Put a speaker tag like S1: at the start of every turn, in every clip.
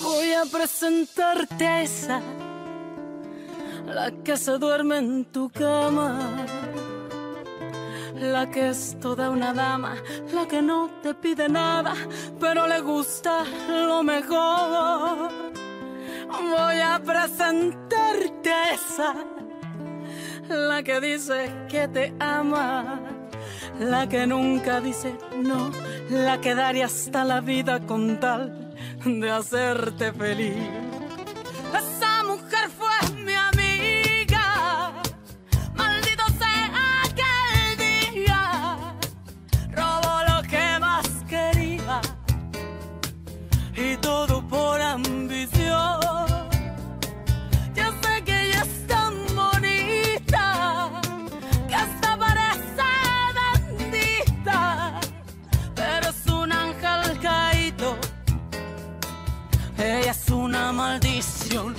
S1: Voy a presentarte a esa, la que se duerme en tu cama, la que es toda una dama, la que no te pide nada, pero le gusta lo mejor. Voy a presentarte a esa, la que dice que te ama, la que nunca dice no, la que daría hasta la vida con tal de hacerte feliz. Esa mujer fue mi amiga, maldito sea aquel día, robó lo que más quería y todo por ambición. Ya sé que ella es tan bonita que hasta parece bendita, pero es un ángel caído. Ella es una maldición.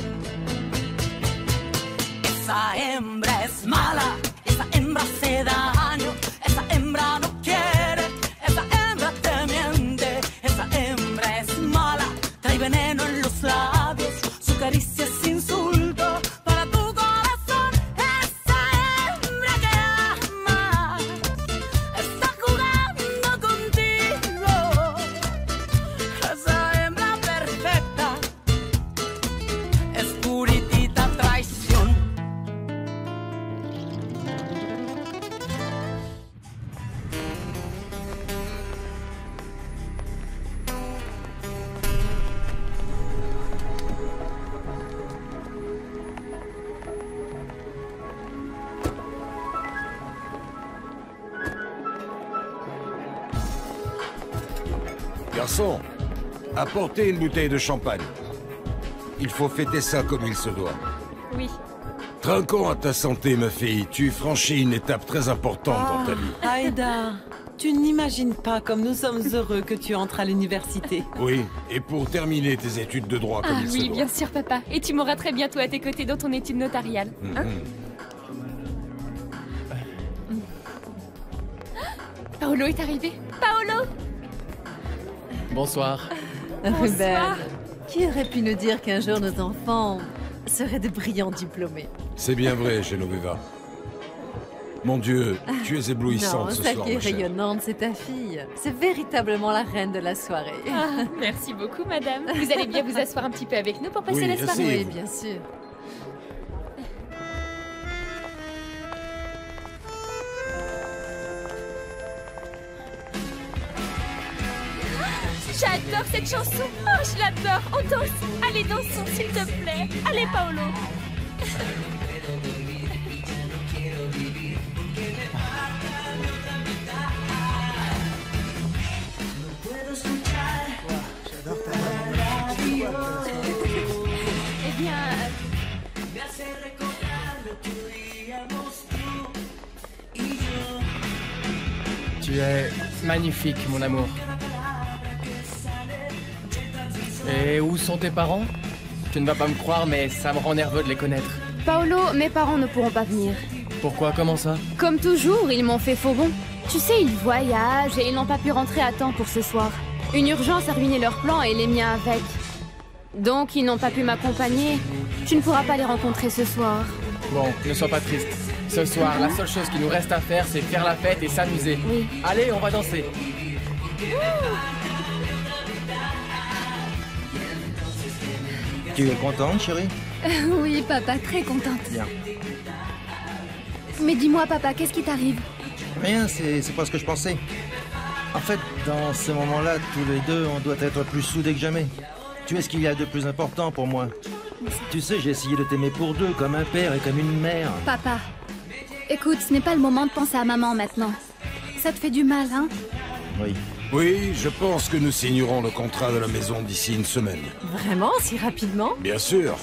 S1: Esa hembra es mala, esa hembra hace daño, esa hembra no quiere, esa hembra te miente, esa hembra es mala, trae veneno en los labios, su caricia es insulto para tu corazón. Esa hembra que ama está jugando contigo. Esa hembra perfecta es puritita traición.
S2: Garçon, apportez une bouteille de champagne. Il faut fêter ça comme il se doit.
S3: Oui.
S2: Trinquons à ta santé, ma fille. Tu franchis une étape très importante dans ta vie.
S4: Aïda, tu n'imagines pas comme nous sommes heureux que tu entres à l'université.
S2: Oui, et pour terminer tes études de droit comme
S3: Ah
S2: il se
S3: oui,
S2: doit.
S3: bien sûr, papa. Et tu m'auras très bientôt à tes côtés dans ton étude notariale. Hein? Paolo est arrivé. Paolo!
S5: Bonsoir.
S6: Ruben, qui aurait pu nous dire qu'un jour nos enfants seraient de brillants diplômés?
S2: C'est bien vrai, Genoveva. Mon Dieu, tu es éblouissante
S6: Non,
S2: ce
S6: celle
S2: soir,
S6: qui est
S2: ma chère.
S6: rayonnante, c'est ta fille. C'est véritablement la reine de la soirée.
S3: Ah, merci beaucoup, madame. Vous allez bien vous asseoir un petit peu avec nous pour passer
S2: Oui,
S3: la soirée?
S2: asseyez-vous.
S6: Oui, bien sûr.
S3: J'adore cette chanson. Oh, je l'adore. On danse. Allez, dansons, s'il te plaît. Allez, Paolo. Eh bien,
S5: Tu es magnifique, mon amour. Et où sont tes parents? Tu ne vas pas me croire, mais ça me rend nerveux de les connaître.
S7: Paolo, mes parents ne pourront pas venir.
S5: Pourquoi? Comment ça?
S7: Comme toujours, ils m'ont fait faux bon. Tu sais, ils voyagent et ils n'ont pas pu rentrer à temps pour ce soir. Une urgence a ruiné leurs plans et les miens avec. Donc, ils n'ont pas pu m'accompagner. Tu ne pourras pas les rencontrer ce soir.
S5: Bon, ne sois pas triste. Ce soir, la seule chose qui nous reste à faire, c'est faire la fête et s'amuser.
S7: Oui.
S5: Allez, on va danser.
S8: Tu es contente, chérie?
S7: Oui, papa, très contente.
S8: Bien.
S7: Mais dis-moi, papa, qu'est-ce qui t'arrive?
S8: Rien, c'est pas ce que je pensais. En fait, dans ce moment-là, tous les deux, on doit être plus soudés que jamais. Tu es ce qu'il y a de plus important pour moi. Tu sais, j'ai essayé de t'aimer pour deux, comme un père et comme une mère.
S7: Papa, écoute, ce n'est pas le moment de penser à maman maintenant. Ça te fait du mal, hein?
S8: Oui.
S2: Oui, je pense que nous signerons le contrat de la maison d'ici une semaine.
S6: Vraiment, si rapidement?
S2: Bien sûr.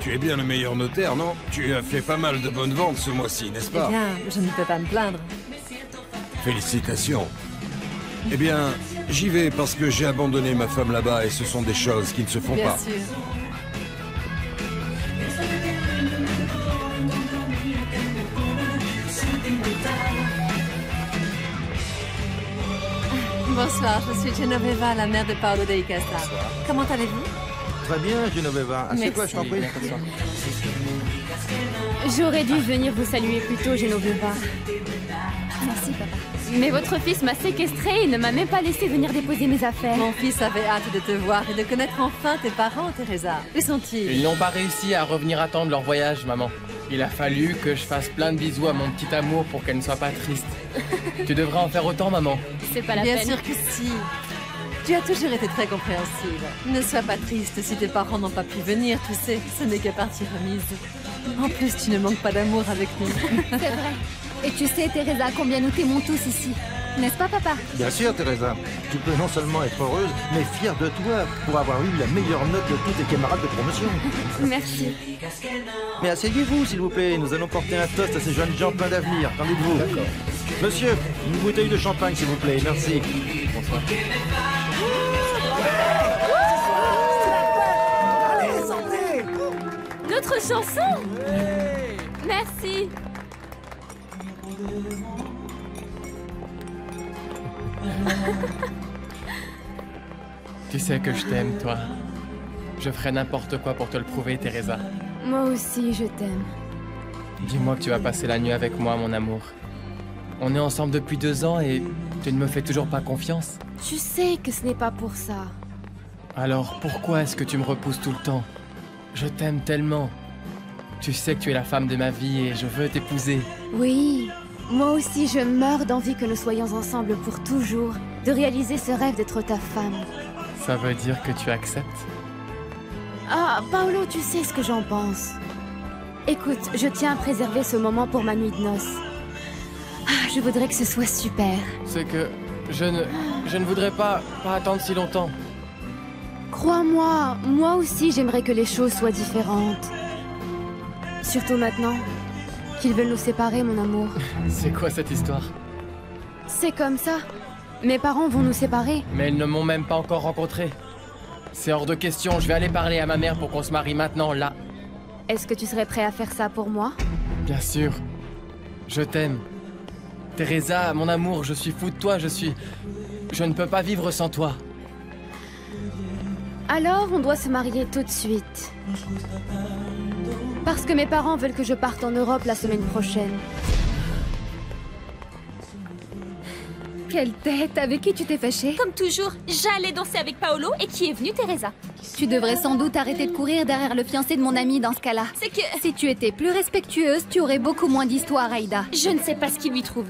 S2: Tu es bien le meilleur notaire, non? Tu as fait pas mal de bonnes ventes ce mois-ci, n'est-ce
S6: Eh
S2: pas?
S6: bien, je ne peux pas me plaindre.
S2: Félicitations. Eh bien, j'y vais parce que j'ai abandonné ma femme là-bas et ce sont des choses qui ne se font
S6: Bien
S2: pas.
S6: sûr. Bonsoir, je suis Genoveva, la mère de Paolo de Icasa. Comment allez-vous?
S8: Très bien, Genoveva. Assieds-toi, je t'en prie.
S7: J'aurais dû venir vous saluer plus tôt, Genoveva.
S3: Merci, papa.
S7: Mais votre fils m'a séquestrée et ne m'a même pas laissé venir déposer mes affaires.
S6: Mon fils avait hâte de te voir et de connaître enfin tes parents, Teresa. Où sont-ils?
S5: Ils n'ont pas réussi à revenir à temps de leur voyage, maman. Il a fallu que je fasse plein de bisous à mon petit amour pour qu'elle ne soit pas triste. Tu devrais en faire autant, maman.
S7: C'est pas la
S6: Bien
S7: peine.
S6: sûr que si. Tu as toujours été très compréhensive. Ne sois pas triste si tes parents n'ont pas pu venir, tu sais, ce n'est que partie remise. En plus, tu ne manques pas d'amour avec nous.
S3: C'est vrai. Et tu sais, Teresa, combien nous t'aimons tous ici. N'est-ce pas, papa?
S8: Bien sûr, Teresa. Tu peux non seulement être heureuse, mais fière de toi pour avoir eu la meilleure note de tous tes camarades de promotion.
S7: Merci.
S8: Mais asseyez-vous, s'il vous plaît. Nous allons porter un toast à ces jeunes gens pleins d'avenir. Qu'en dites-vous? D'accord. Monsieur, une bouteille de champagne, s'il vous plaît. Merci.
S5: Bonsoir.
S7: Notre chanson. Merci.
S5: Tu sais que je t'aime, toi. Je ferai n'importe quoi pour te le prouver, Teresa.
S7: Moi aussi, je t'aime.
S5: Dis-moi que tu vas passer la nuit avec moi, mon amour. On est ensemble depuis 2 ans et tu ne me fais toujours pas confiance.
S7: Tu sais que ce n'est pas pour ça.
S5: Alors pourquoi est-ce que tu me repousses tout le temps? Je t'aime tellement. Tu sais que tu es la femme de ma vie et je veux t'épouser.
S7: Oui, moi aussi je meurs d'envie que nous soyons ensemble pour toujours, de réaliser ce rêve d'être ta femme.
S5: Ça veut dire que tu acceptes?
S7: Ah, Paolo, tu sais ce que j'en pense. Écoute, je tiens à préserver ce moment pour ma nuit de noces. Ah, je voudrais que ce soit super.
S5: C'est que je ne voudrais pas attendre si longtemps.
S7: Crois-moi, moi aussi j'aimerais que les choses soient différentes. Surtout maintenant qu'ils veulent nous séparer, mon amour.
S5: C'est quoi cette histoire?
S7: C'est comme ça. Mes parents vont nous séparer.
S5: Mais ils ne m'ont même pas encore rencontré. C'est hors de question, je vais aller parler à ma mère pour qu'on se marie maintenant, là.
S7: Est-ce que tu serais prêt à faire ça pour moi?
S5: Bien sûr. Je t'aime. Teresa, mon amour, je suis fou de toi, je ne peux pas vivre sans toi.
S7: Alors, on doit se marier tout de suite. Parce que mes parents veulent que je parte en Europe la semaine prochaine.
S3: Quelle tête! Avec qui tu t'es fâchée?
S9: Comme toujours, j'allais danser avec Paolo et qui est venu, Teresa?
S3: Tu devrais sans doute arrêter de courir derrière le fiancé de mon ami dans ce cas-là.
S9: C'est que...
S3: Si tu étais plus respectueuse, tu aurais beaucoup moins d'histoire, Aïda.
S9: Je ne sais pas ce qu'il lui trouve.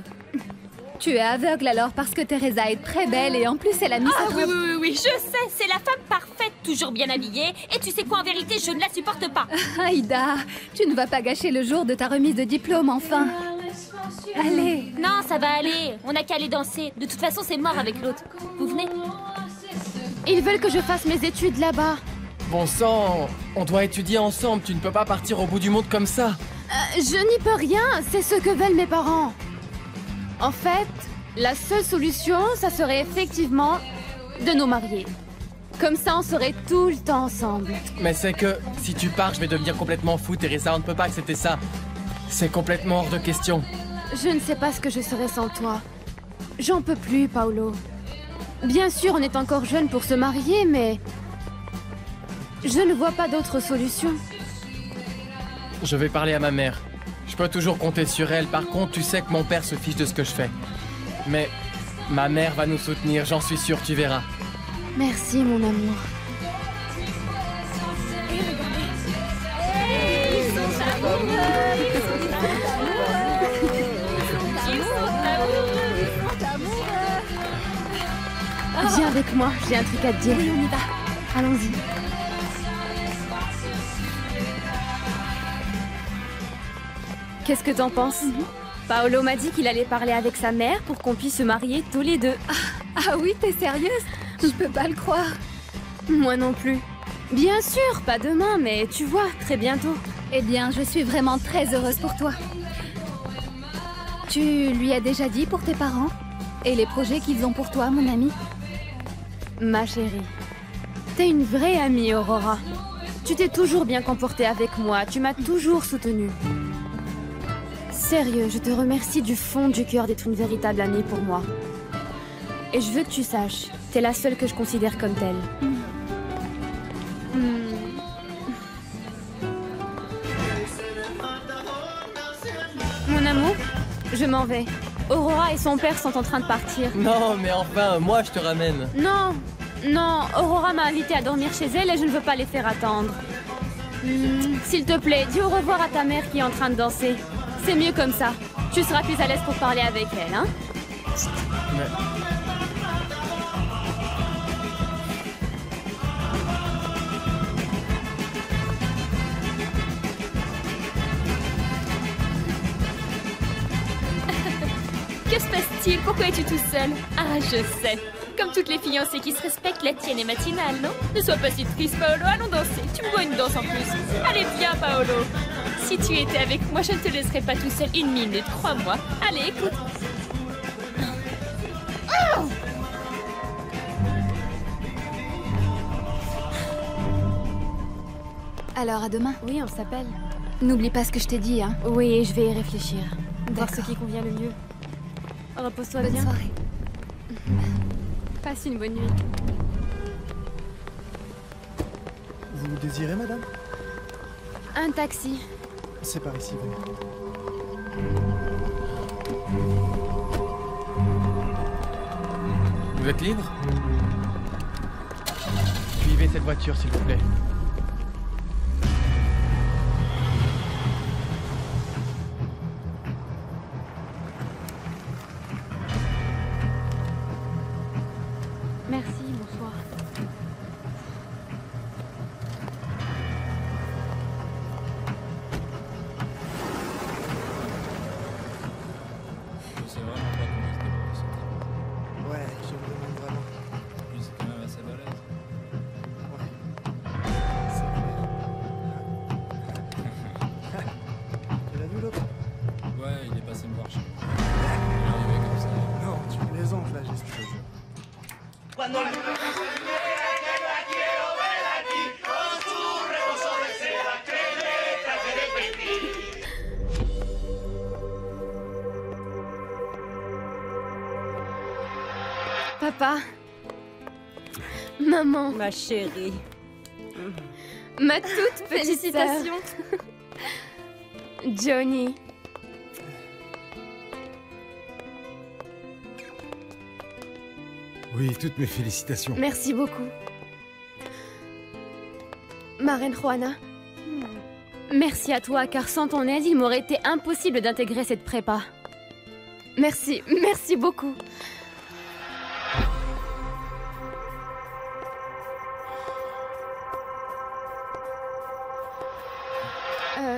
S3: Tu es aveugle alors parce que Teresa est très belle et en plus elle a mis
S9: Ah
S3: sa
S9: oui,
S3: robe.
S9: oui, oui, oui, je sais, c'est la femme parfaite, toujours bien habillée. Et tu sais quoi, en vérité, je ne la supporte pas.
S3: Aïda, tu ne vas pas gâcher le jour de ta remise de diplôme, enfin. Allez.
S9: Non, ça va aller, on n'a qu'à aller danser. De toute façon, c'est mort avec l'autre. Vous venez?
S7: Ils veulent que je fasse mes études là-bas.
S5: Bon sang, on doit étudier ensemble, tu ne peux pas partir au bout du monde comme ça.
S7: Je n'y peux rien, c'est ce que veulent mes parents. En fait, la seule solution, ça serait effectivement de nous marier. Comme ça, on serait tout le temps ensemble.
S5: Mais c'est que, si tu pars, je vais devenir complètement fou, Teresa, on ne peut pas accepter ça. C'est complètement hors de question.
S7: Je ne sais pas ce que je serais sans toi. J'en peux plus, Paolo. Bien sûr, on est encore jeune pour se marier, mais... je ne vois pas d'autre solution.
S5: Je vais parler à ma mère. Je peux toujours compter sur elle. Par contre, tu sais que mon père se fiche de ce que je fais. Mais ma mère va nous soutenir, j'en suis sûr, tu verras.
S7: Merci, mon amour. Viens avec moi, j'ai un truc à te dire.
S3: Oui, on y va.
S7: Allons-y. Qu'est-ce que t'en penses? Paolo m'a dit qu'il allait parler avec sa mère pour qu'on puisse se marier tous les deux.
S3: Ah oui, t'es sérieuse? Je peux pas le croire.
S7: Moi non plus. Bien sûr, pas demain, mais tu vois, très bientôt.
S3: Eh bien, je suis vraiment très heureuse pour toi. Tu lui as déjà dit pour tes parents? Et les projets qu'ils ont pour toi, mon ami?
S7: Ma chérie, t'es une vraie amie, Aurora. Tu t'es toujours bien comportée avec moi, tu m'as toujours soutenue. Sérieux, je te remercie du fond du cœur d'être une véritable amie pour moi. Et je veux que tu saches, t'es la seule que je considère comme telle. Mon amour, je m'en vais. Aurora et son père sont en train de partir.
S5: Non, mais enfin, moi je te ramène.
S7: Non, non, Aurora m'a invitée à dormir chez elle et je ne veux pas les faire attendre. S'il te plaît, dis au revoir à ta mère qui est en train de danser. C'est mieux comme ça. Tu seras plus à l'aise pour parler avec elle, hein?
S5: Mais...
S9: Que se passe-t-il? Pourquoi es-tu tout seul? Ah, je sais. Comme toutes les fiancées qui se respectent, la tienne est matinale, non? Ne sois pas si triste, Paolo. Allons danser. Tu me vois une danse en plus. Allez, viens, Paolo. Si tu étais avec moi, je ne te laisserais pas tout seul une minute, crois-moi. Allez, écoute.
S3: Alors, à demain.
S7: Oui, on s'appelle.
S3: N'oublie pas ce que je t'ai dit, hein.
S7: Oui, je vais y réfléchir. Voir ce
S3: D'accord.
S7: qui convient le mieux. Repose-toi
S3: Bonne
S7: bien.
S3: soirée.
S7: Passe une bonne nuit.
S10: Vous désirez, madame?
S7: Un taxi.
S10: C'est par ici, venez.
S5: Vous êtes libre? Suivez cette voiture, s'il vous plaît.
S7: Merci, bonsoir.
S11: Je sais vraiment pas comment il se débrouille, ce type.
S10: Ouais, je me demande vraiment.
S11: Lui, c'est quand même assez balèze.
S10: C'est clair. Tu l'as vu l'autre?
S11: Ouais, il est passé me voir chez moi. Il est arrivé comme ça.
S10: Non, tu plaisantes là, j'espère.
S7: Papa. Maman.
S12: Ma chérie.
S7: Ma toute petite sœur. Johnny.
S2: Oui, toutes mes félicitations.
S7: Merci beaucoup. Ma reine Juana. Merci à toi, car sans ton aide, il m'aurait été impossible d'intégrer cette prépa. Merci, merci beaucoup.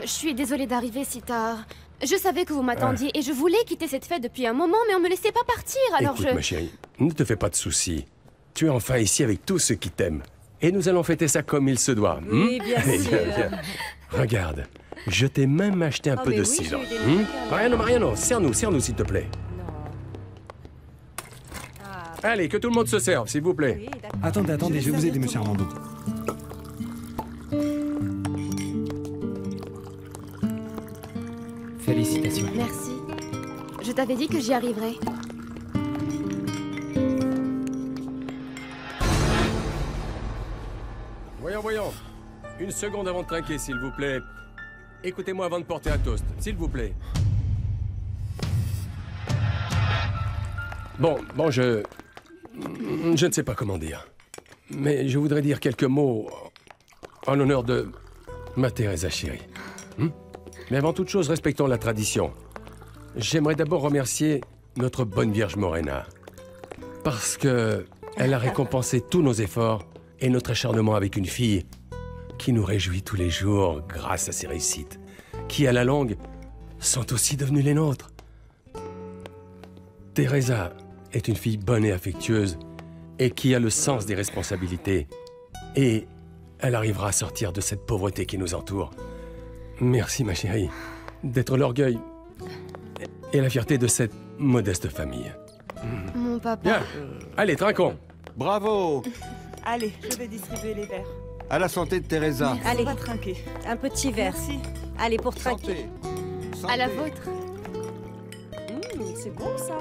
S7: Je suis désolée d'arriver si tard. Je savais que vous m'attendiez et je voulais quitter cette fête depuis un moment, mais on me laissait pas partir, alors
S13: Écoute, ma chérie, ne te fais pas de soucis. Tu es enfin ici avec tous ceux qui t'aiment. Et nous allons fêter ça comme il se doit.
S12: Oui, bien
S13: Allez,
S12: sûr.
S13: viens. Regarde, je t'ai même acheté un peu
S12: mais
S13: de
S12: oui,
S13: cidre.
S12: j'ai eu des
S13: Mariano, Mariano, serre-nous, s'il te plaît. Allez, que tout le monde se serve, s'il vous plaît.
S10: Attendez, attendez, je vais vous aider, monsieur Armando.
S5: Félicitations.
S7: merci. Je t'avais dit que j'y arriverais.
S13: Voyons, voyons. Une seconde avant de trinquer, s'il vous plaît. Écoutez-moi avant de porter un toast, s'il vous plaît. Bon, je ne sais pas comment dire. Mais je voudrais dire quelques mots en l'honneur de ma Teresa chérie. Mais avant toute chose, respectons la tradition. J'aimerais d'abord remercier notre bonne Vierge Morena. Parce que elle a récompensé tous nos efforts et notre acharnement avec une fille qui nous réjouit tous les jours grâce à ses réussites, qui à la longue sont aussi devenues les nôtres. Teresa est une fille bonne et affectueuse et qui a le sens des responsabilités. Et elle arrivera à sortir de cette pauvreté qui nous entoure. Merci, ma chérie, d'être l'orgueil et la fierté de cette modeste famille.
S7: Mon papa.
S13: Bien, allez, trinquons.
S2: Bravo!
S12: Allez, je vais distribuer les verres.
S2: À la santé de Teresa.
S12: Allez, on va trinquer. Un petit verre. Merci. Allez, pour trinquer.
S2: Santé.
S7: À la vôtre.
S12: C'est bon, ça.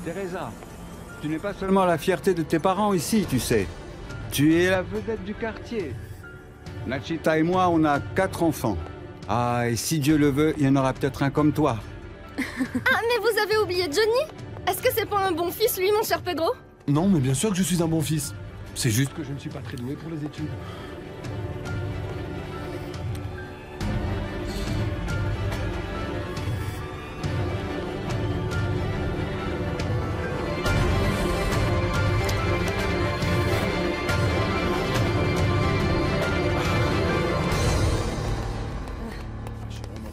S14: Teresa, tu n'es pas seulement la fierté de tes parents ici, tu sais. Tu es la vedette du quartier. Nachita et moi, on a 4 enfants. Ah, et si Dieu le veut, il y en aura peut-être un comme toi.
S3: Ah, mais vous avez oublié Johnny? Est-ce que c'est pas un bon fils, lui, mon cher Pedro?
S15: Non, mais bien sûr que je suis un bon fils. C'est juste que je ne suis pas très doué pour les études.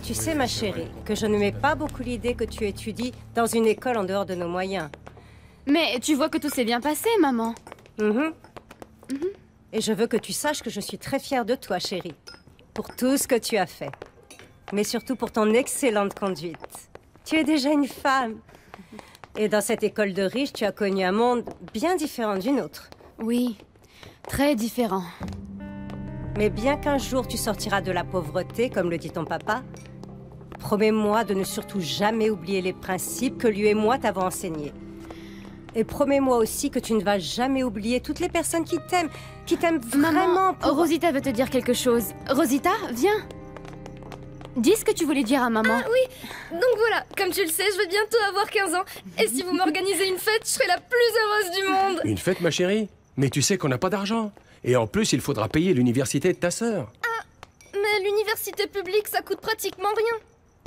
S12: Tu sais, ma chérie, que je ne mets pas beaucoup l'idée que tu étudies dans une école en dehors de nos moyens.
S7: Mais tu vois que tout s'est bien passé, maman.
S12: Et je veux que tu saches que je suis très fière de toi, chérie. Pour tout ce que tu as fait. Mais surtout pour ton excellente conduite. Tu es déjà une femme. Et dans cette école de riches, tu as connu un monde bien différent du nôtre.
S7: Oui, très différent.
S12: Mais bien qu'un jour tu sortiras de la pauvreté, comme le dit ton papa, promets-moi de ne surtout jamais oublier les principes que lui et moi t'avons enseignés. Et promets-moi aussi que tu ne vas jamais oublier toutes les personnes qui t'aiment vraiment pour...
S7: Rosita veut te dire quelque chose. Rosita, viens. Dis ce que tu voulais dire à maman.
S3: Ah oui, donc voilà, comme tu le sais, je vais bientôt avoir 15 ans. Et si vous m'organisez une fête, je serai la plus heureuse du monde.
S13: Une fête, ma chérie? Mais tu sais qu'on n'a pas d'argent. Et en plus, il faudra payer l'université de ta sœur.
S3: Ah, mais l'université publique, ça coûte pratiquement rien.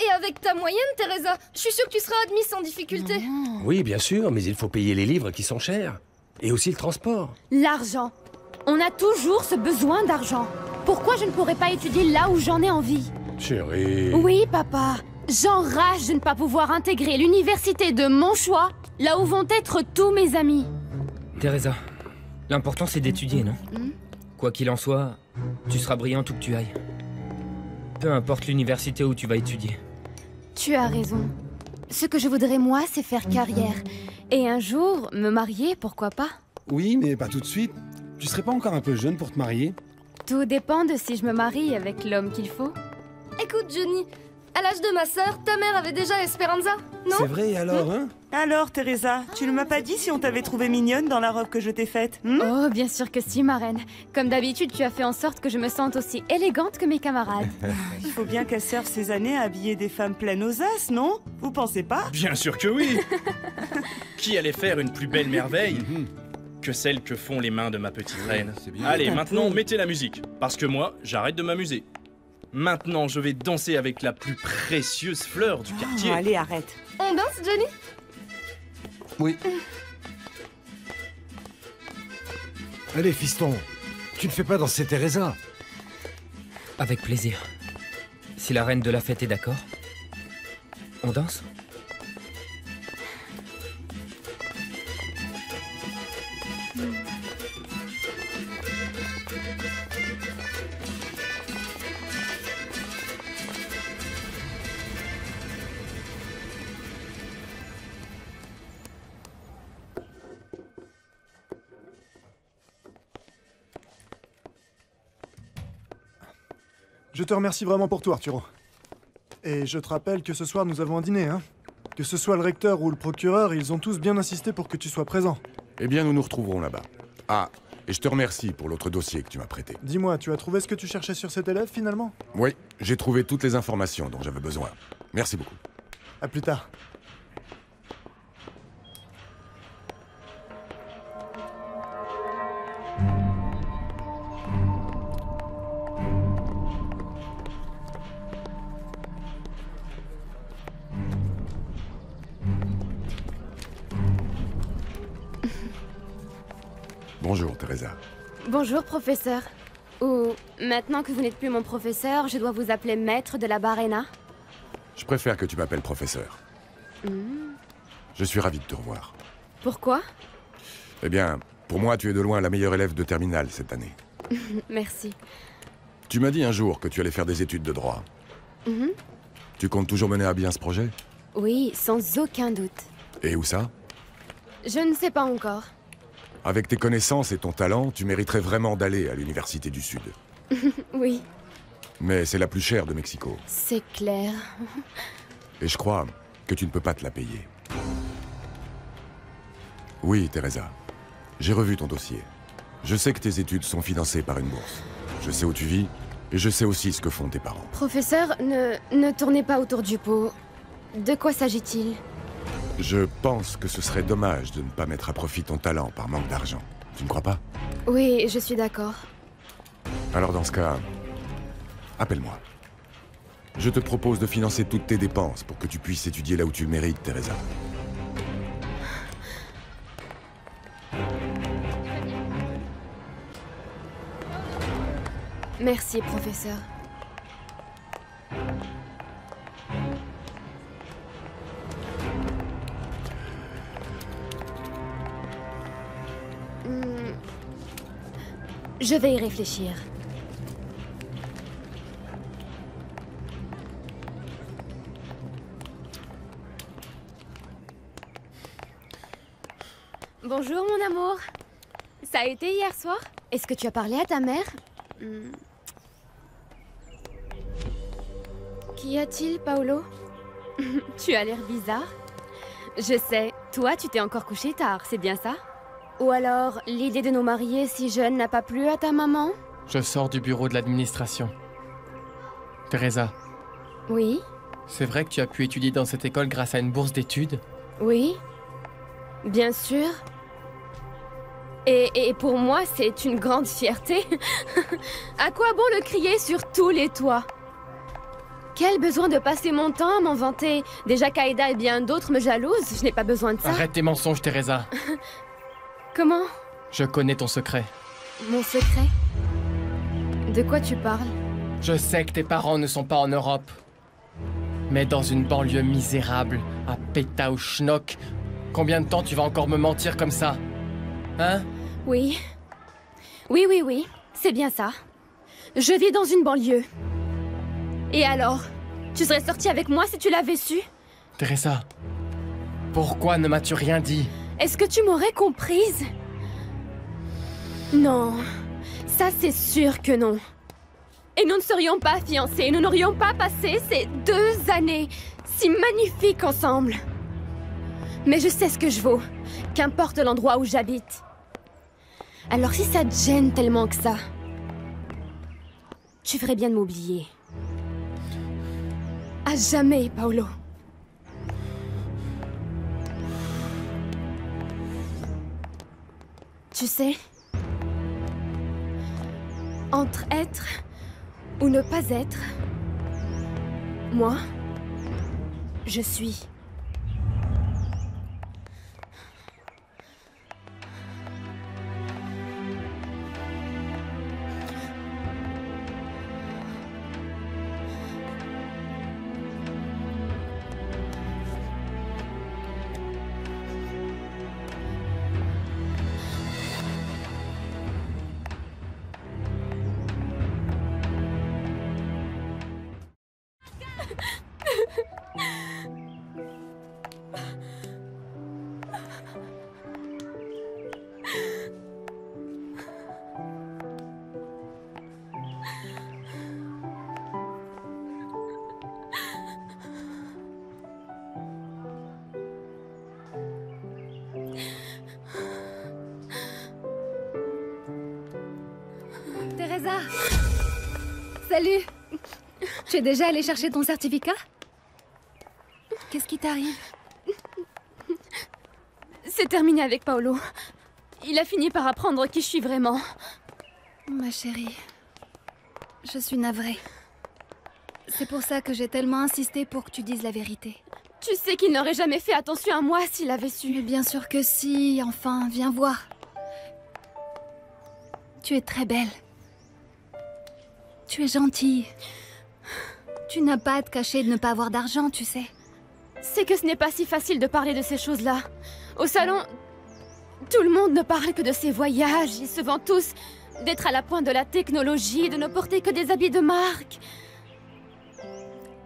S3: Et avec ta moyenne, Teresa, je suis sûre que tu seras admise sans difficulté.
S13: Oui, bien sûr, mais il faut payer les livres qui sont chers. Et aussi le transport.
S7: L'argent. On a toujours ce besoin d'argent. Pourquoi je ne pourrais pas étudier là où j'en ai envie?
S13: Chérie...
S7: Oui, papa. J'enrage de ne pas pouvoir intégrer l'université de mon choix, là où vont être tous mes amis.
S16: Teresa, l'important c'est d'étudier, non? Quoi qu'il en soit, tu seras brillante où que tu ailles. Peu importe l'université où tu vas étudier.
S7: Tu as raison. Ce que je voudrais, moi, c'est faire carrière. Et un jour, me marier, pourquoi pas?
S15: Oui, mais pas tout de suite. Tu serais pas encore un peu jeune pour te marier?
S7: Tout dépend de si je me marie avec l'homme qu'il faut.
S3: Écoute, Johnny, à l'âge de ma sœur, ta mère avait déjà Esperanza, non?
S15: C'est vrai, alors, hein?
S17: Alors, Teresa, tu ne m'as pas dit si on t'avait trouvée mignonne dans la robe que je t'ai faite,
S7: Oh, bien sûr que si, ma reine. Comme d'habitude, tu as fait en sorte que je me sente aussi élégante que mes camarades.
S17: Il faut bien qu'elle serve ces années à habiller des femmes pleines aux as, non? Vous pensez pas?
S11: Bien sûr que oui. Qui allait faire une plus belle merveille que celle que font les mains de ma petite reine? Allez, maintenant, mettez la musique, parce que moi, j'arrête de m'amuser. Maintenant, je vais danser avec la plus précieuse fleur du quartier.
S17: Oh, allez, arrête.
S3: On danse, Johnny?
S15: Oui.
S2: Allez, fiston, tu ne fais pas danser Teresa.
S16: Avec plaisir. Si la reine de la fête est d'accord, on danse?
S10: Je te remercie vraiment pour tout, Arturo. Et je te rappelle que ce soir, nous avons un dîner, hein. Que ce soit le recteur ou le procureur, ils ont tous bien insisté pour que tu sois présent.
S18: Eh bien, nous nous retrouverons là-bas. Ah, et je te remercie pour l'autre dossier que tu m'as prêté.
S10: Dis-moi, tu as trouvé ce que tu cherchais sur cet élève, finalement?
S18: Oui, j'ai trouvé toutes les informations dont j'avais besoin. Merci beaucoup.
S10: À plus tard.
S18: Bonjour, Teresa.
S7: Bonjour, professeur. Ou, maintenant que vous n'êtes plus mon professeur, je dois vous appeler maître de la Barrena.
S18: Je préfère que tu m'appelles professeur. Je suis ravi de te revoir.
S7: Pourquoi?
S18: Eh bien, pour moi, tu es de loin la meilleure élève de terminale cette année.
S7: Merci.
S18: Tu m'as dit un jour que tu allais faire des études de droit. Tu comptes toujours mener à bien ce projet?
S7: Oui, sans aucun doute.
S18: Et où ça?
S7: Je ne sais pas encore.
S18: Avec tes connaissances et ton talent, tu mériterais vraiment d'aller à l'Université du Sud.
S7: Oui,
S18: Mais c'est la plus chère de Mexico.
S7: c'est clair.
S18: Et je crois que tu ne peux pas te la payer. Oui, Teresa. J'ai revu ton dossier. Je sais que tes études sont financées par une bourse. Je sais où tu vis, et je sais aussi ce que font tes parents.
S7: Professeur, ne tournez pas autour du pot. De quoi s'agit-il?
S18: Je pense que ce serait dommage de ne pas mettre à profit ton talent par manque d'argent. Tu ne crois pas?
S7: Oui, je suis d'accord.
S18: Alors dans ce cas, appelle-moi. Je te propose de financer toutes tes dépenses pour que tu puisses étudier là où tu le mérites, Teresa.
S7: Merci, professeur. Je vais y réfléchir. Bonjour, mon amour. Ça a été hier soir? Est-ce que tu as parlé à ta mère? Qu'y a-t-il, Paolo? Tu as l'air bizarre. Je sais, toi, tu t'es encore couché tard, c'est bien ça? Ou alors, l'idée de nous marier si jeunes n'a pas plu à ta maman?
S5: Je sors du bureau de l'administration. Teresa.
S7: Oui?
S5: C'est vrai que tu as pu étudier dans cette école grâce à une bourse d'études?
S7: Oui. Bien sûr. Et pour moi, c'est une grande fierté. À quoi bon le crier sur tous les toits? Quel besoin de passer mon temps à m'en vanter? Déjà qu'Aïda et bien d'autres me jalousent, je n'ai pas besoin de ça.
S5: Arrête tes mensonges, Teresa.
S7: Comment?
S5: Je connais ton secret.
S7: Mon secret? De quoi tu parles?
S5: Je sais que tes parents ne sont pas en Europe. Mais dans une banlieue misérable, à Pétaouchnok, combien de temps tu vas encore me mentir comme ça? Hein?
S7: Oui. Oui, c'est bien ça. Je vis dans une banlieue. Et alors? Tu serais sortie avec moi si tu l'avais su?
S5: Teresa, pourquoi ne m'as-tu rien dit?
S7: Est-ce que tu m'aurais comprise? Non, ça c'est sûr que non. Et nous ne serions pas fiancés, nous n'aurions pas passé ces 2 années si magnifiques ensemble. Mais je sais ce que je vaux, qu'importe l'endroit où j'habite. Alors si ça te gêne tellement que ça, tu ferais bien de m'oublier. À jamais, Paolo. Tu sais, entre être ou ne pas être, moi, je suis.
S19: Teresa! Salut! Tu es déjà allée chercher ton certificat? Qu'est-ce qui t'arrive?
S7: C'est terminé avec Paolo. Il a fini par apprendre qui je suis vraiment.
S19: Ma chérie, je suis navrée. C'est pour ça que j'ai tellement insisté pour que tu dises la vérité.
S7: Tu sais qu'il n'aurait jamais fait attention à moi s'il avait su.
S19: Mais bien sûr que si, enfin, viens voir. Tu es très belle. Tu es gentille. Tu n'as pas à te cacher de ne pas avoir d'argent, tu sais.
S7: C'est que ce n'est pas si facile de parler de ces choses-là. Au salon, tout le monde ne parle que de ses voyages. Ils se vantent tous d'être à la pointe de la technologie, de ne porter que des habits de marque.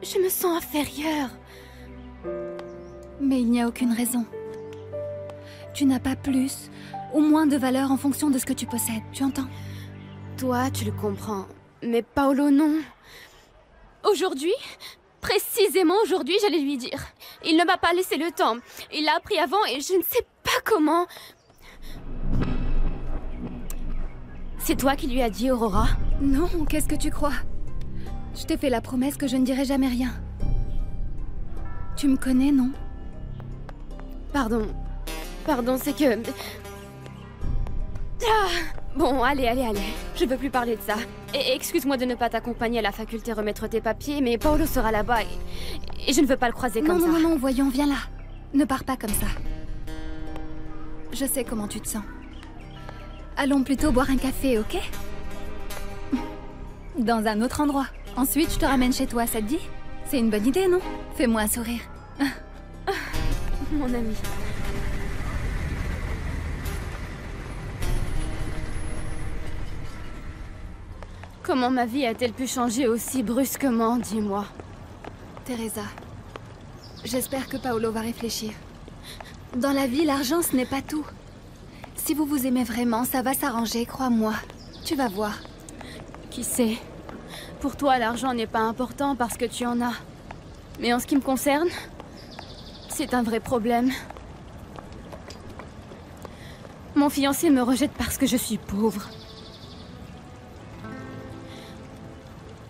S7: Je me sens inférieure.
S19: Mais il n'y a aucune raison. Tu n'as pas plus ou moins de valeur en fonction de ce que tu possèdes, tu entends?
S7: Toi, tu le comprends. Mais Paolo, non. Aujourd'hui, précisément aujourd'hui, j'allais lui dire. Il ne m'a pas laissé le temps. Il l'a appris avant et je ne sais pas Comment? C'est toi qui lui as dit, Aurora?
S19: Non, qu'est-ce que tu crois? Je t'ai fait la promesse que je ne dirai jamais rien. Tu me connais, non?
S7: Pardon. Pardon, c'est que... Ah, bon, allez. Je veux plus parler de ça. Et excuse-moi de ne pas t'accompagner à la faculté remettre tes papiers, mais Paolo sera là-bas et je ne veux pas le croiser comme ça.
S19: Non, voyons, viens là. Ne pars pas comme ça. Je sais comment tu te sens. Allons plutôt boire un café, ok? Dans un autre endroit. Ensuite, je te ramène chez toi, ça te dit? C'est une bonne idée, non? Fais-moi un sourire.
S7: Mon ami. Comment ma vie a-t-elle pu changer aussi brusquement, dis-moi?
S19: Teresa, j'espère que Paolo va réfléchir. Dans la vie, l'argent, ce n'est pas tout. Si vous vous aimez vraiment, ça va s'arranger, crois-moi. Tu vas voir.
S7: Qui sait? Pour toi, l'argent n'est pas important parce que tu en as. Mais en ce qui me concerne, c'est un vrai problème. Mon fiancé me rejette parce que je suis pauvre.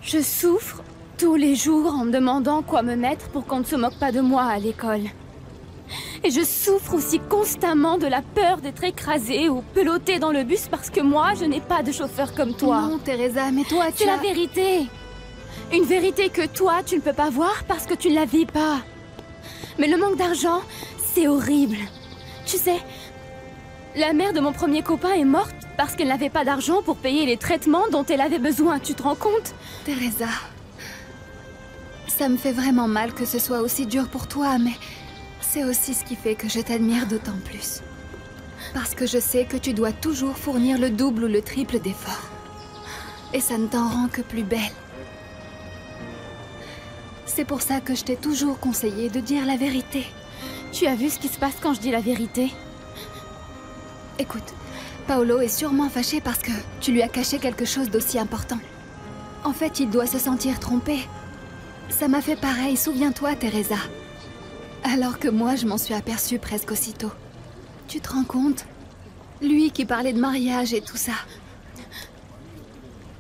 S7: Je souffre tous les jours en me demandant quoi me mettre pour qu'on ne se moque pas de moi à l'école. Et je souffre aussi constamment de la peur d'être écrasée ou pelottée dans le bus parce que moi, je n'ai pas de chauffeur comme toi.
S19: Non, Teresa, mais toi,
S7: c'est la vérité. Une vérité que toi, tu ne peux pas voir parce que tu ne la vis pas. Mais le manque d'argent, c'est horrible. Tu sais, la mère de mon premier copain est morte parce qu'elle n'avait pas d'argent pour payer les traitements dont elle avait besoin. Tu te rends compte?
S19: Teresa, ça me fait vraiment mal que ce soit aussi dur pour toi, mais c'est aussi ce qui fait que je t'admire d'autant plus. Parce que je sais que tu dois toujours fournir le double ou le triple d'efforts. Et ça ne t'en rend que plus belle. C'est pour ça que je t'ai toujours conseillé de dire la vérité.
S7: Tu as vu ce qui se passe quand je dis la vérité?
S19: Écoute, Paolo est sûrement fâché parce que tu lui as caché quelque chose d'aussi important. En fait, il doit se sentir trompé. Ça m'a fait pareil, souviens-toi, Teresa. Alors que moi, je m'en suis aperçue presque aussitôt. Tu te rends compte? Lui qui parlait de mariage et tout ça.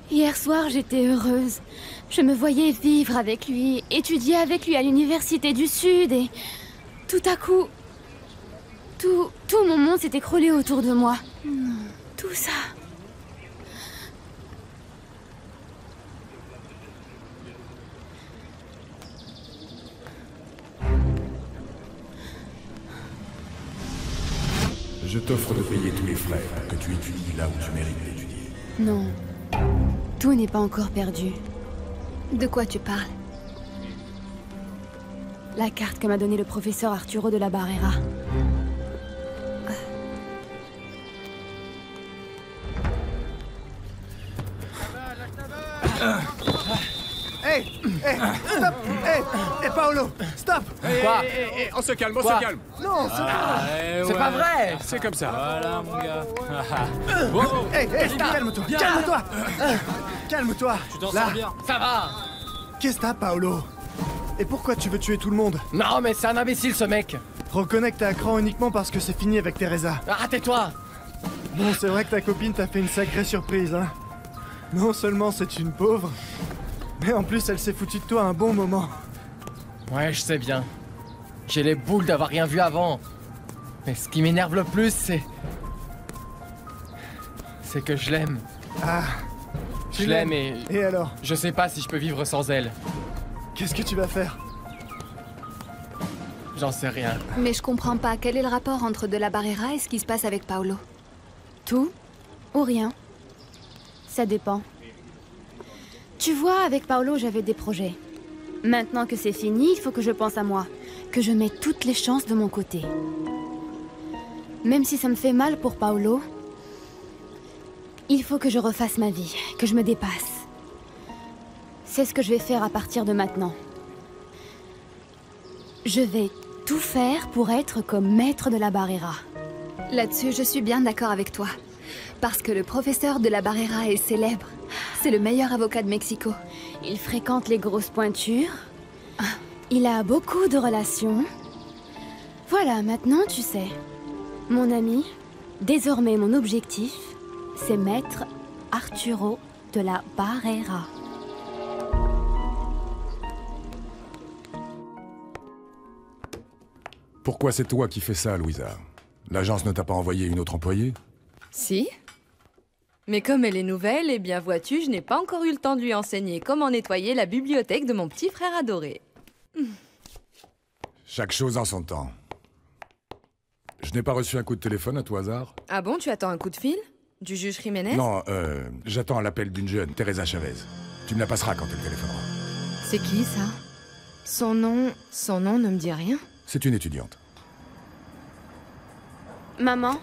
S7: Hier soir, j'étais heureuse. Je me voyais vivre avec lui, étudier avec lui à l'université du Sud et... Tout à coup... Tout mon monde s'est écroulé autour de moi. Tout ça...
S18: Je t'offre de payer tous les frais pour que tu étudies là où tu mérites d'étudier.
S7: Non. Tout n'est pas encore perdu.
S19: De quoi tu parles?
S7: La carte que m'a donnée le professeur Arturo de la Barrera.
S10: Hey, stop! Hey, Paolo, stop!
S13: Quoi? On se calme, on se calme.
S10: Non, c'est pas...
S13: C'est pas vrai. C'est comme ça.
S11: Voilà, mon gars.
S10: Hey, calme-toi, calme-toi! Calme-toi!
S11: Tu t'en
S10: Là.
S11: sors bien.
S5: Ça va.
S10: Qu'est-ce que t'as, Paolo? Et pourquoi tu veux tuer tout le monde?
S5: Non, mais c'est un imbécile, ce mec.
S10: Reconnais que t'es à cran uniquement parce que c'est fini avec Teresa.
S5: Ah, tais-toi.
S10: Bon, c'est vrai que ta copine t'a fait une sacrée surprise, hein. Non seulement c'est une pauvre, mais en plus elle s'est foutue de toi un bon moment.
S5: Ouais, je sais bien. J'ai les boules d'avoir rien vu avant. Mais ce qui m'énerve le plus, c'est que je l'aime.
S10: Ah,
S5: Je l'aime et...
S10: Et alors?
S5: Je sais pas si je peux vivre sans elle.
S10: Qu'est-ce que tu vas faire?
S5: J'en sais rien.
S19: Mais je comprends pas, quel est le rapport entre de la Barrera et ce qui se passe avec Paolo?
S7: Tout ou rien. Ça dépend. Tu vois, avec Paolo, j'avais des projets. Maintenant que c'est fini, il faut que je pense à moi. Que je mette toutes les chances de mon côté. Même si ça me fait mal pour Paolo, il faut que je refasse ma vie, que je me dépasse. C'est ce que je vais faire à partir de maintenant. Je vais tout faire pour être comme maître de la Barrera.
S19: Là-dessus, je suis bien d'accord avec toi. Parce que le professeur de la Barrera est célèbre. C'est le meilleur avocat de Mexico.
S7: Il fréquente les grosses pointures. Il a beaucoup de relations. Voilà, maintenant tu sais. Mon ami, désormais mon objectif, c'est mettre Arturo de la Barrera.
S18: Pourquoi c'est toi qui fais ça, Louisa? L'agence ne t'a pas envoyé une autre employée?
S6: Si. Mais comme elle est nouvelle, eh bien vois-tu, je n'ai pas encore eu le temps de lui enseigner comment nettoyer la bibliothèque de mon petit frère adoré.
S18: Chaque chose en son temps. Je n'ai pas reçu un coup de téléphone à tout hasard?
S6: Ah bon, tu attends un coup de fil? Du juge Jiménez?
S18: Non, j'attends l'appel d'une jeune, Teresa Chavez. Tu me la passeras quand elle téléphonera.
S6: C'est qui, ça? Son nom ne me dit rien.
S18: C'est une étudiante.
S7: Maman?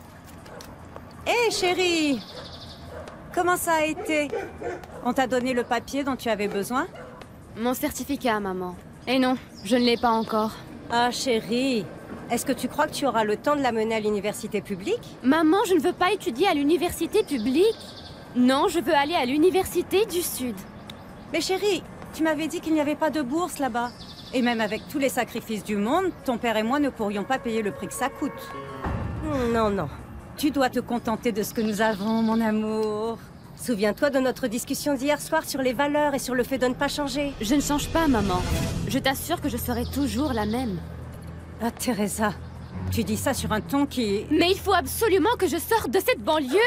S12: Hé, chérie! Comment ça a été? On t'a donné le papier dont tu avais besoin?
S7: Mon certificat, maman. Et non, je ne l'ai pas encore.
S12: Ah, chérie, est-ce que tu crois que tu auras le temps de la mener à l'université publique?
S7: Maman, je ne veux pas étudier à l'université publique. Non, je veux aller à l'université du Sud.
S12: Mais chérie, tu m'avais dit qu'il n'y avait pas de bourse là-bas. Et même avec tous les sacrifices du monde, ton père et moi ne pourrions pas payer le prix que ça coûte. Non, non. Tu dois te contenter de ce que nous avons, mon amour. Souviens-toi de notre discussion d'hier soir sur les valeurs et sur le fait de ne pas changer.
S7: Je ne change pas, maman. Je t'assure que je serai toujours la même.
S12: Ah, Teresa, tu dis ça sur un ton qui...
S7: Mais il faut absolument que je sorte de cette banlieue!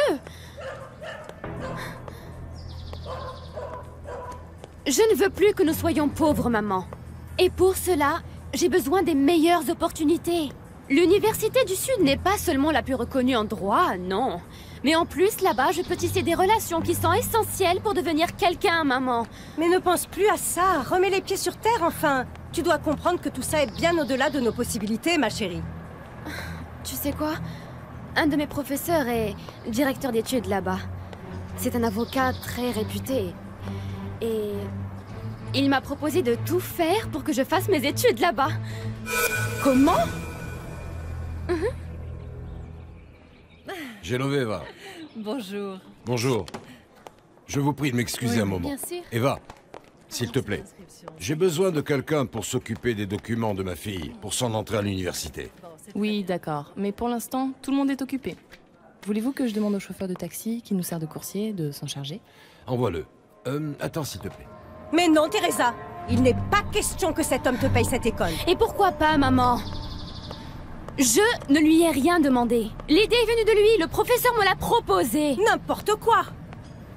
S7: Je ne veux plus que nous soyons pauvres, maman. Et pour cela, j'ai besoin des meilleures opportunités. L'université du Sud n'est pas seulement la plus reconnue en droit, non. Mais en plus, là-bas, je peux tisser des relations qui sont essentielles pour devenir quelqu'un, maman.
S12: Mais ne pense plus à ça. Remets les pieds sur terre, enfin. Tu dois comprendre que tout ça est bien au-delà de nos possibilités, ma chérie.
S7: Tu sais quoi? Un de mes professeurs est directeur d'études là-bas. C'est un avocat très réputé. Et il m'a proposé de tout faire pour que je fasse mes études là-bas. Comment?
S2: Genoveva.
S6: Bonjour.
S2: Bonjour. Je vous prie de m'excuser un moment.
S6: bien sûr.
S2: Eva, s'il te plaît. J'ai besoin de quelqu'un pour s'occuper des documents de ma fille, pour son entrée à l'université.
S1: Oui, d'accord. Mais pour l'instant, tout le monde est occupé. Voulez-vous que je demande au chauffeur de taxi qui nous sert de coursier de s'en charger?
S2: Envoie-le. Attends, s'il te plaît.
S12: Mais non, Teresa. Il n'est pas question que cet homme te paye cette école.
S7: Et pourquoi pas, maman? Je ne lui ai rien demandé. L'idée est venue de lui, le professeur me l'a proposé.
S12: N'importe quoi.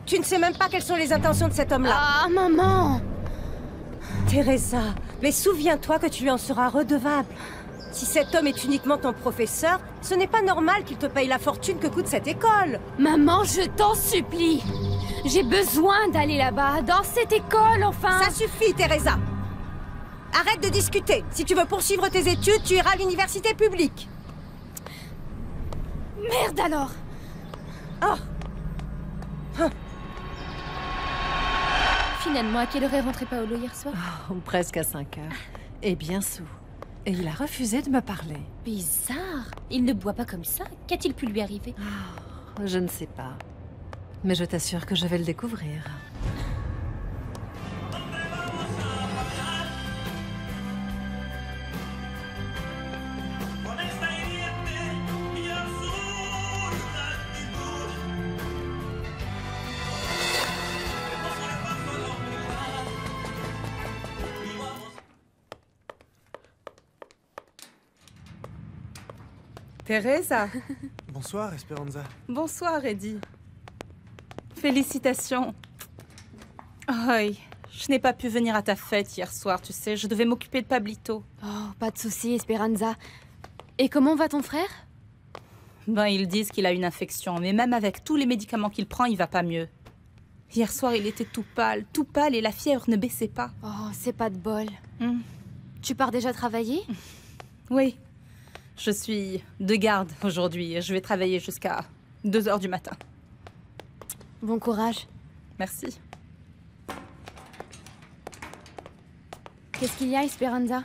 S12: Tu ne sais même pas quelles sont les intentions de cet homme-là.
S7: Ah, maman.
S12: Teresa, mais souviens-toi que tu lui en seras redevable. Si cet homme est uniquement ton professeur, ce n'est pas normal qu'il te paye la fortune que coûte cette école.
S7: Maman, je t'en supplie. J'ai besoin d'aller là-bas, dans cette école, enfin.
S12: Ça suffit, Teresa. Arrête de discuter. Si tu veux poursuivre tes études, tu iras à l'université publique.
S7: Merde alors.
S12: Oh.
S9: Finalement, à quelle heure est rentré Paolo hier soir?
S6: Presque à 5 heures. Et bien sous. Et il a refusé de me parler.
S9: Bizarre. Il ne boit pas comme ça. Qu'a-t-il pu lui arriver?
S6: Je ne sais pas. Mais je t'assure que je vais le découvrir.
S17: Teresa.
S10: Bonsoir, Esperanza.
S17: Bonsoir, Eddie. Félicitations. Oui, je n'ai pas pu venir à ta fête hier soir, tu sais. Je devais m'occuper de Pablito.
S7: Oh, pas de souci, Esperanza. Et comment va ton frère?
S17: Ben, ils disent qu'il a une infection, mais même avec tous les médicaments qu'il prend, il va pas mieux. Hier soir, il était tout pâle et la fièvre ne baissait pas.
S7: Oh, c'est pas de bol. Tu pars déjà travailler?
S17: Oui. Je suis de garde aujourd'hui. Je vais travailler jusqu'à 2 heures du matin.
S7: Bon courage.
S17: Merci.
S7: Qu'est-ce qu'il y a, Esperanza?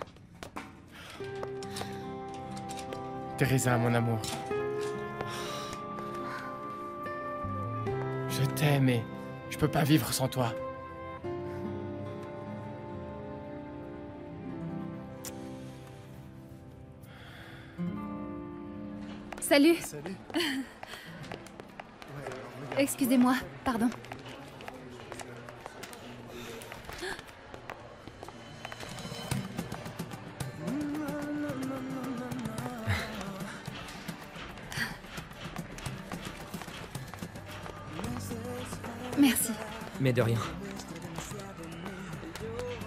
S5: Teresa, mon amour. Je t'aime et je peux pas vivre sans toi.
S19: Salut.
S10: Salut.
S19: Excusez-moi, pardon. Merci.
S16: Mais de rien.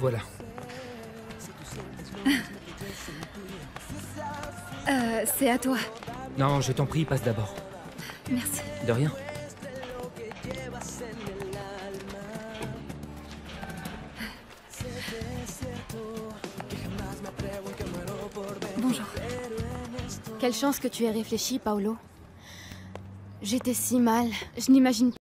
S16: Voilà.
S19: C'est à toi.
S16: Non, je t'en prie, passe d'abord.
S19: Merci.
S16: De rien.
S19: Bonjour.
S7: Quelle chance que tu aies réfléchi, Paolo. J'étais si mal. Je n'imagine pas.